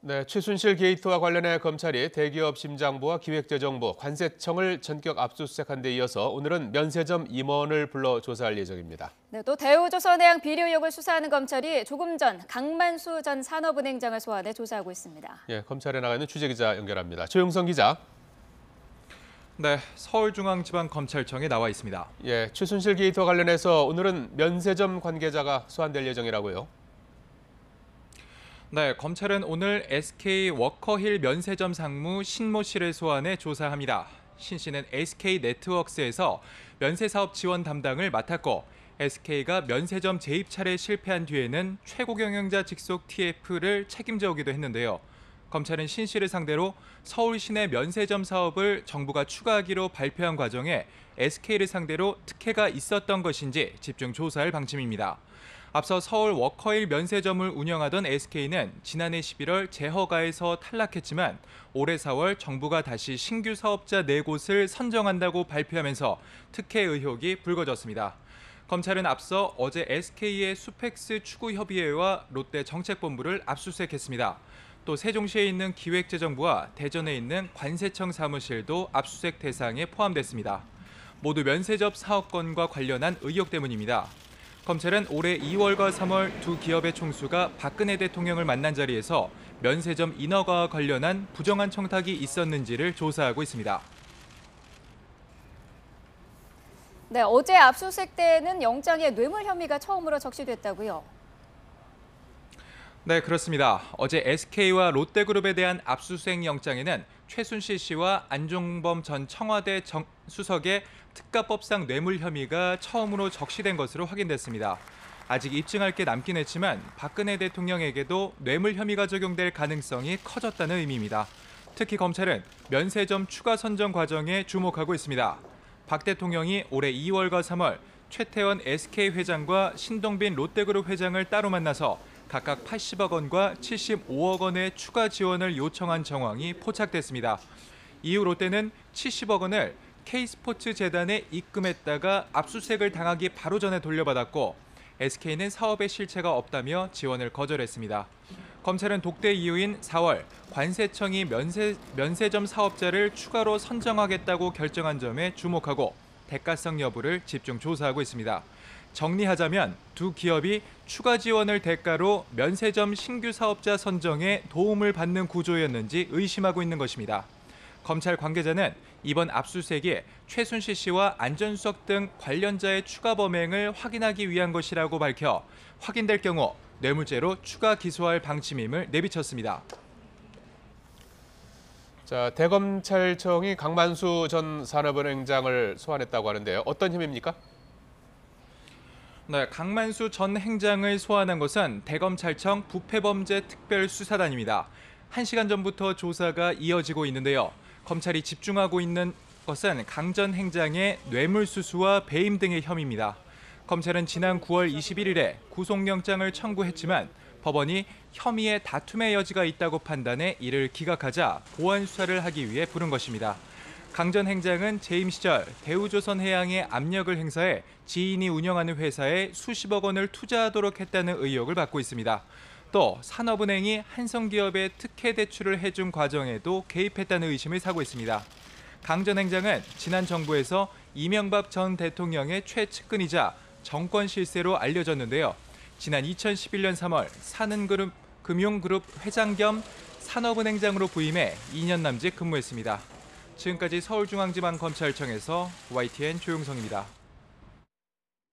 네, 최순실 게이트와 관련해 검찰이 대기업 심장부와 기획재정부, 관세청을 전격 압수수색한 데 이어서 오늘은 면세점 임원을 불러 조사할 예정입니다. 네, 또 대우조선해양 비리 의혹을 수사하는 검찰이 조금 전 강만수 전 산업은행장을 소환해 조사하고 있습니다. 예, 검찰에 나가 있는 취재기자 연결합니다. 조용성 기자. 네, 서울중앙지방검찰청에 나와 있습니다. 예, 최순실 게이트와 관련해서 오늘은 면세점 관계자가 소환될 예정이라고요. 네, 검찰은 오늘 SK 워커힐 면세점 상무 신모 씨를 소환해 조사합니다. 신 씨는 SK 네트워크스에서 면세사업 지원 담당을 맡았고 SK가 면세점 재입 차례 실패한 뒤에는 최고 경영자 직속 TF를 책임져 오기도 했는데요. 검찰은 신 씨를 상대로 서울 시내 면세점 사업을 정부가 추가하기로 발표한 과정에 SK를 상대로 특혜가 있었던 것인지 집중 조사할 방침입니다. 앞서 서울 워커힐 면세점을 운영하던 SK는 지난해 11월 재허가에서 탈락했지만 올해 4월 정부가 다시 신규 사업자 4곳을 선정한다고 발표하면서 특혜 의혹이 불거졌습니다. 검찰은 앞서 어제 SK의 수펙스 추구협의회와 롯데 정책본부를 압수수색했습니다. 또 세종시에 있는 기획재정부와 대전에 있는 관세청 사무실도 압수수색 대상에 포함됐습니다. 모두 면세점 사업권과 관련한 의혹 때문입니다. 검찰은 올해 2월과 3월 두 기업의 총수가 박근혜 대통령을 만난 자리에서 면세점 인허가와 관련한 부정한 청탁이 있었는지를 조사하고 있습니다. 네, 어제 압수수색 때에는 영장에 뇌물 혐의가 처음으로 적시됐다고요. 네, 그렇습니다. 어제 SK와 롯데그룹에 대한 압수수색 영장에는 최순실 씨와 안종범 전 청와대 수석의 특가법상 뇌물 혐의가 처음으로 적시된 것으로 확인됐습니다. 아직 입증할 게 남긴 했지만 박근혜 대통령에게도 뇌물 혐의가 적용될 가능성이 커졌다는 의미입니다. 특히 검찰은 면세점 추가 선정 과정에 주목하고 있습니다. 박 대통령이 올해 2월과 3월 최태원 SK 회장과 신동빈 롯데그룹 회장을 따로 만나서 각각 80억 원과 75억 원의 추가 지원을 요청한 정황이 포착됐습니다. 이후 롯데는 70억 원을 K스포츠재단에 입금했다가 압수수색을 당하기 바로 전에 돌려받았고 SK는 사업에 실체가 없다며 지원을 거절했습니다. 검찰은 독대 이후인 4월 관세청이 면세점 사업자를 추가로 선정하겠다고 결정한 점에 주목하고 대가성 여부를 집중 조사하고 있습니다. 정리하자면 두 기업이 추가 지원을 대가로 면세점 신규 사업자 선정에 도움을 받는 구조였는지 의심하고 있는 것입니다. 검찰 관계자는 이번 압수수색이 최순실 씨와 안전수석 등 관련자의 추가 범행을 확인하기 위한 것이라고 밝혀 확인될 경우 뇌물죄로 추가 기소할 방침임을 내비쳤습니다. 자, 대검찰청이 강만수 전 산업은행장을 소환했다고 하는데요. 어떤 혐의입니까? 네, 강만수 전 행장을 소환한 것은 대검찰청 부패범죄특별수사단입니다. 1시간 전부터 조사가 이어지고 있는데요. 검찰이 집중하고 있는 것은 강 전 행장의 뇌물수수와 배임 등의 혐의입니다. 검찰은 지난 9월 21일에 구속영장을 청구했지만 법원이 혐의에 다툼의 여지가 있다고 판단해 이를 기각하자 보완 수사를 하기 위해 부른 것입니다. 강 전 행장은 재임 시절 대우조선해양에 압력을 행사해 지인이 운영하는 회사에 수십억 원을 투자하도록 했다는 의혹을 받고 있습니다. 또 산업은행이 한성기업에 특혜 대출을 해준 과정에도 개입했다는 의심을 사고 있습니다. 강 전 행장은 지난 정부에서 이명박 전 대통령의 최측근이자 정권 실세로 알려졌는데요. 지난 2011년 3월 산은그룹 금융그룹 회장 겸 산업은행장으로 부임해 2년 남짓 근무했습니다. 지금까지 서울중앙지방검찰청에서 YTN 조용성입니다.